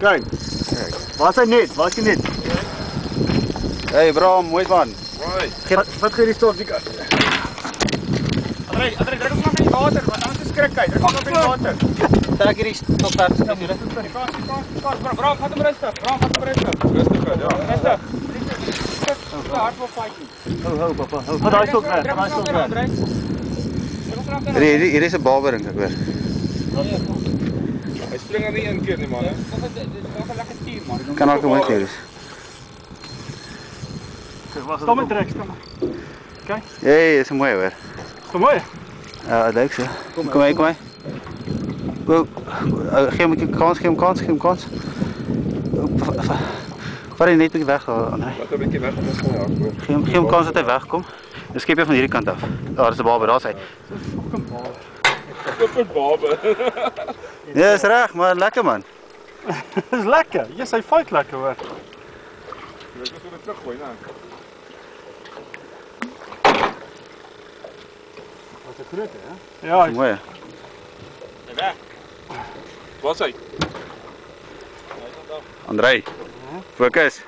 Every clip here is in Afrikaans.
Kijk. Waar is hij net? Waar is hij net? Hey Bram, mooi man. Wat gee die stof die André, druk ons nog in die water, want anders is skrik uit. Druk ons nog in die water. Trek hierdie stof weg. Bram, vat hem rustig. Rustig, ja. Rustig. Hard wil fighting. Hou papa. Hou. Wat daai stok weg. Daai stok weg. Hier is 'n babering ek hoor. Hy spring er nie een keer nie man. Dit is 'n lekker stuur man. Kan ook mooi wees. Stom met trek, stom. Kyk. Hey, is mooi hoor. Is mooi. Ja, dit lyk so. Kom maar. Go. Gee hom 'n kans. Vat hy net 'n bietjie weg André. Wat 'n bietjie weg om ons te jaag hoor. Gee hom kans dat hy wegkom. Dan skep jy van hierdie kant af. Daar is 'n babe, daar's hy. Fucking babe. Ja, is reg, maar lekker man. Dis lekker. Yes, hy fight lekker hoor. Jy moet hom teruggooi, né? Wat 'n groot hè? Ja, Mooi. Hy weg. Waar is hy? André. Fokus.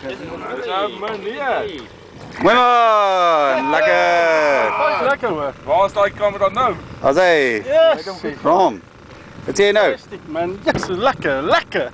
Dis nou manier. Mooi man, lekker. fight lekker hoor. Waar is daai kamera nou? As hy. Yes. Bram. Wat sê jy nou? Fantastic man. Yes, lekker.